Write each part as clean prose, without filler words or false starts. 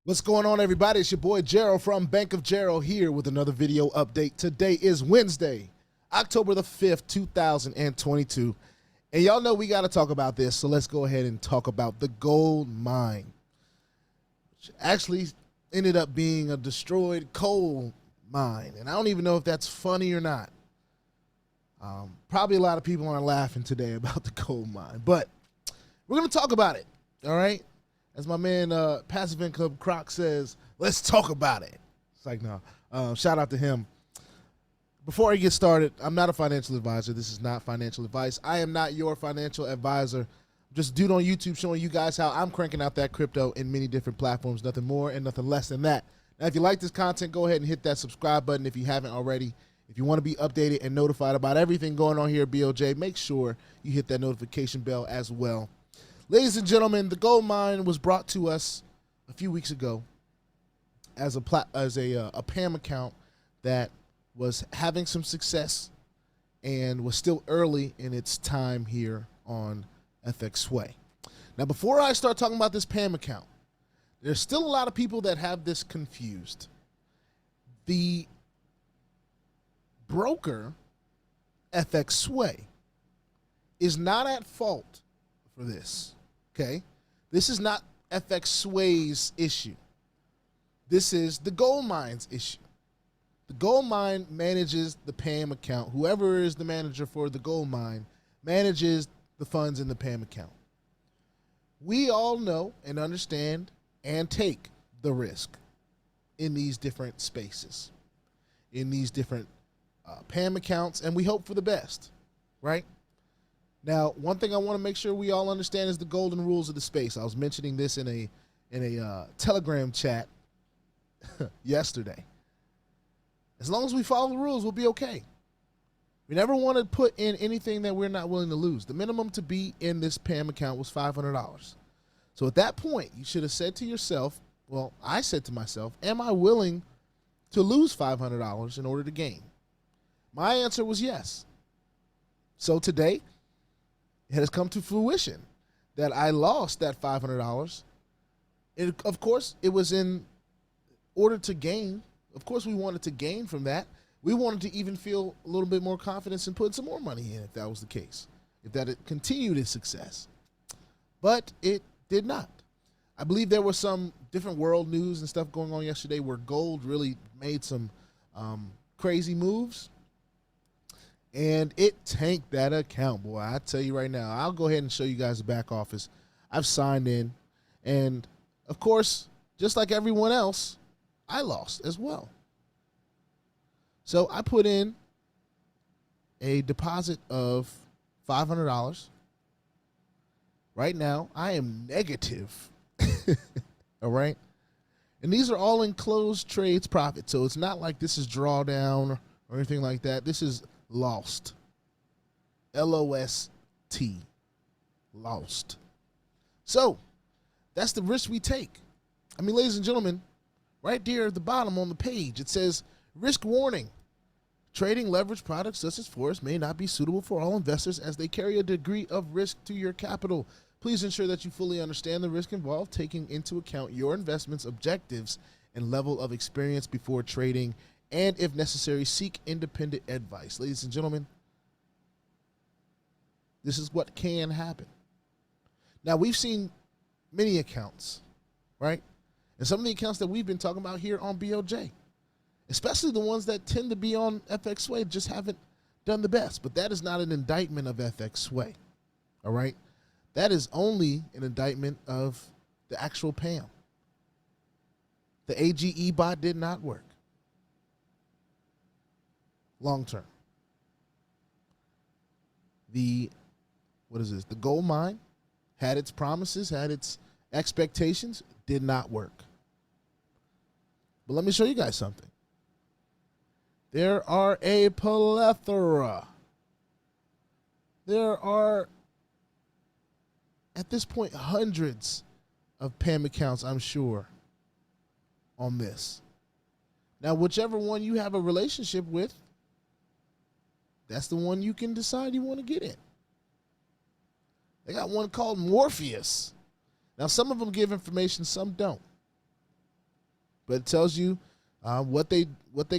What's going on, everybody? It's your boy Gerald from Bank of Gerald here with another video update. Today is Wednesday, October the 5th, 2022. And y'all know we got to talk about this, so let's go ahead and talk about the gold mine, which actually ended up being a destroyed coal mine. And I don't even know if that's funny or not. Probably a lot of people aren't laughing today about the coal mine, but we're going to talk about it, all right? As my man Passive Income Croc says, let's talk about it. It's like, no. Shout out to him. Before I get started, I'm not a financial advisor. This is not financial advice. I am not your financial advisor. I'm just a dude on YouTube showing you guys how I'm cranking out that crypto in many different platforms. Nothing more and nothing less than that. Now, if you like this content, go ahead and hit that subscribe button if you haven't already. If you want to be updated and notified about everything going on here at BOJ, make sure you hit that notification bell as well. Ladies and gentlemen, the gold mine was brought to us a few weeks ago as a Pamm account that was having some success and was still early in its time here on Fxsway. Now, before I start talking about this Pamm account, there's still a lot of people that have this confused. The broker, Fxsway, is not at fault for this. Okay, this is not Fxsway's issue. This is the gold mine's issue. The gold mine manages the Pamm account. Whoever is the manager for the gold mine manages the funds in the Pamm account. We all know and understand and take the risk in these different spaces, in these different Pamm accounts, and we hope for the best, right? Now, one thing I want to make sure we all understand is the golden rules of the space. I was mentioning this in a Telegram chat yesterday. As long as we follow the rules, we'll be okay. We never want to put in anything that we're not willing to lose. The minimum to be in this Pamm account was $500. So at that point, you should have said to yourself, well, I said to myself, am I willing to lose $500 in order to gain? My answer was yes. So today, it has come to fruition that I lost that $500. Of course, it was in order to gain. Of course, we wanted to gain from that. We wanted to even feel a little bit more confidence and put some more money in if that was the case, if that had continued its success. But it did not. I believe there was some different world news and stuff going on yesterday where gold really made some crazy moves. And it tanked that account, boy. I tell you right now, I'll go ahead and show you guys the back office. I've signed in. And, of course, just like everyone else, I lost as well. So I put in a deposit of $500. Right now, I am negative. All right? And these are all in closed trades profit. So it's not like this is drawdown or anything like that. This is lost. L-O-S-T. Lost. So, that's the risk we take. I mean, ladies and gentlemen, right there at the bottom on the page, it says, risk warning. Trading leveraged products such as Forex may not be suitable for all investors as they carry a degree of risk to your capital. Please ensure that you fully understand the risk involved, taking into account your investment's objectives and level of experience before trading, and if necessary, seek independent advice. Ladies and gentlemen, this is what can happen. Now, we've seen many accounts, right? And some of the accounts that we've been talking about here on BOJ, especially the ones that tend to be on Fxsway, just haven't done the best. But that is not an indictment of Fxsway, all right? That is only an indictment of the actual Pamm. The AGE bot did not work long term. The gold mine had its promises, had its expectations, did not work. But let me show you guys something. There are a plethora. There are, at this point, hundreds of Pamm accounts, I'm sure, on this. Now, whichever one you have a relationship with, that's the one you can decide you want to get in. They got one called Morpheus. Now, some of them give information, some don't. but it tells you what they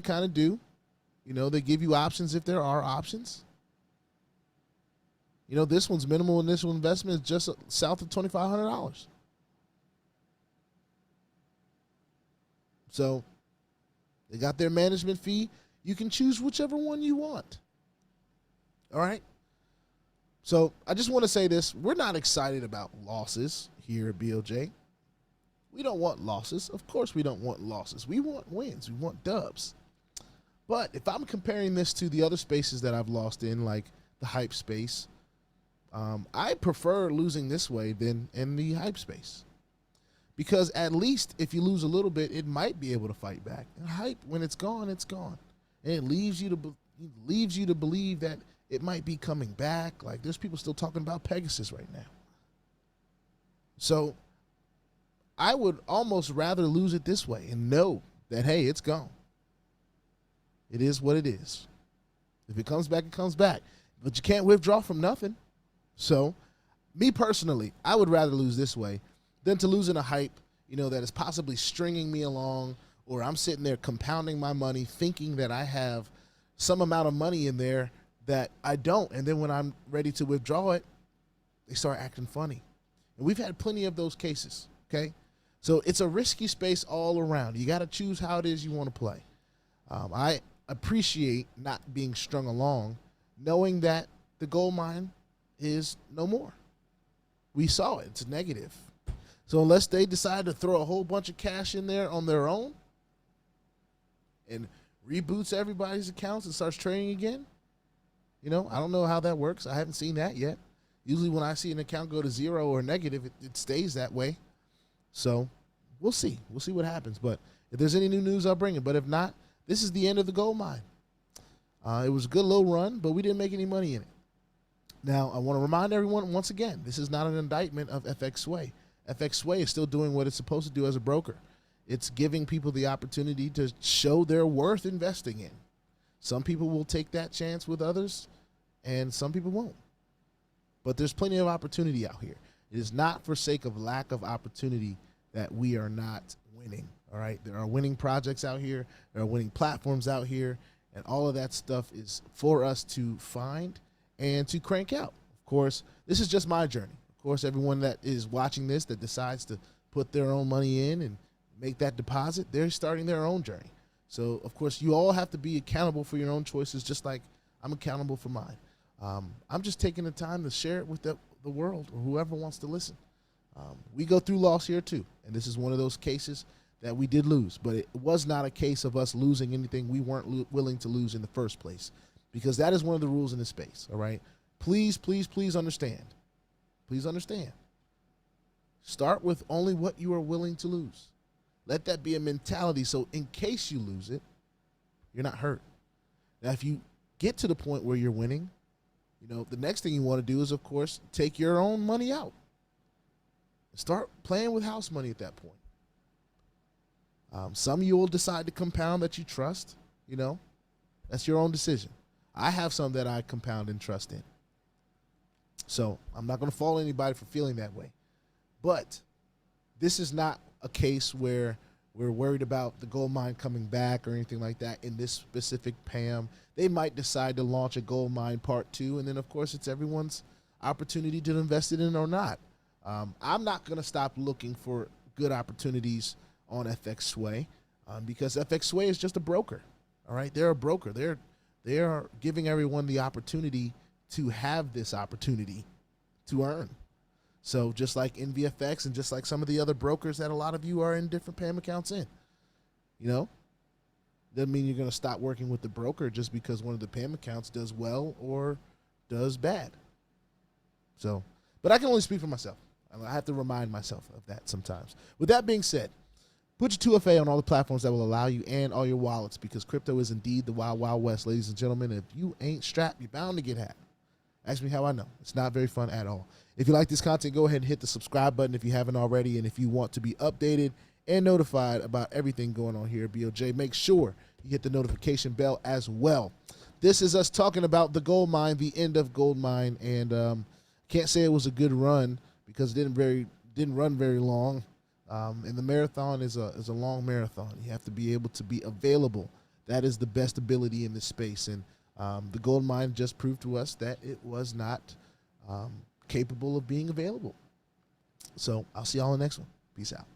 kind of do. You know, they give you options if there are options. You know, this one's minimal initial investment is just south of $2,500. So they got their management fee. You can choose whichever one you want. All right. So I just want to say this. We're not excited about losses here at BOJ. We don't want losses. Of course we don't want losses. We want wins. We want dubs. But if I'm comparing this to the other spaces that I've lost in, like the hype space, I prefer losing this way than in the hype space. Because at least if you lose a little bit, it might be able to fight back. And hype, when it's gone, it's gone. And it leaves you to believe that it might be coming back. Like, there's people still talking about Pegasus right now. So I would almost rather lose it this way and know that, hey, it's gone. It is what it is. If it comes back, it comes back. But you can't withdraw from nothing. So me personally, I would rather lose this way than to lose in a hype, you know, that is possibly stringing me along, or I'm sitting there compounding my money thinking that I have some amount of money in there that I don't. And then when I'm ready to withdraw it, they start acting funny. And we've had plenty of those cases, okay? So it's a risky space all around. You got to choose how it is you want to play. I appreciate not being strung along, knowing that the gold mine is no more. We saw it. It's negative. So unless they decide to throw a whole bunch of cash in there on their own and reboots everybody's accounts and starts trading again, you know, I don't know how that works. I haven't seen that yet. Usually when I see an account go to zero or negative, it stays that way. So we'll see. We'll see what happens. But if there's any new news, I'll bring it. But if not, this is the end of the gold mine. It was a good low run, but we didn't make any money in it. Now, I want to remind everyone, once again, this is not an indictment of Fxsway. Fxsway is still doing what it's supposed to do as a broker. It's giving people the opportunity to show their worth investing in. Some people will take that chance with others, and some people won't. But there's plenty of opportunity out here. It is not for sake of lack of opportunity that we are not winning, all right? There are winning projects out here. There are winning platforms out here, and all of that stuff is for us to find and to crank out. Of course, this is just my journey. Of course, everyone that is watching this that decides to put their own money in and make that deposit, they're starting their own journey. So, of course, you all have to be accountable for your own choices, just like I'm accountable for mine. I'm just taking the time to share it with the world or whoever wants to listen. We go through loss here too, and this is one of those cases that we did lose, but it was not a case of us losing anything we weren't willing to lose in the first place, because that is one of the rules in this space, all right? Please, please, please understand. Please understand. Start with only what you are willing to lose. Let that be a mentality, so in case you lose it, you're not hurt. Now, if you get to the point where you're winning, you know, the next thing you want to do is, of course, take your own money out. Start playing with house money at that point. Some of you will decide to compound that you trust, you know. That's your own decision. I have some that I compound and trust in. So I'm not going to fault anybody for feeling that way. But this is not a case where we're worried about the gold mine coming back or anything like that in this specific Pamm. They might decide to launch a gold mine part 2, and then, of course, it's everyone's opportunity to invest it in or not. I'm not going to stop looking for good opportunities on Fxsway because Fxsway is just a broker. All right, they're a broker. They are giving everyone the opportunity to have this opportunity to earn. So just like ENVI and just like some of the other brokers that a lot of you are in different Pamm accounts in, you know, doesn't mean you're going to stop working with the broker just because one of the Pamm accounts does well or does bad. So, but I can only speak for myself. I have to remind myself of that sometimes. With that being said, put your 2FA on all the platforms that will allow you and all your wallets, because crypto is indeed the wild, wild west, ladies and gentlemen. If you ain't strapped, you're bound to get hacked. Ask me how I know. It's not very fun at all. If you like this content, go ahead and hit the subscribe button if you haven't already. And if you want to be updated and notified about everything going on here at BOJ, make sure you hit the notification bell as well. This is us talking about the gold mine, the end of gold mine. And can't say it was a good run because it didn't run very long. And the marathon is a long marathon. You have to be able to be available. That is the best ability in this space. And the gold mine just proved to us that it was not capable of being available. So I'll see y'all in the next one. Peace out.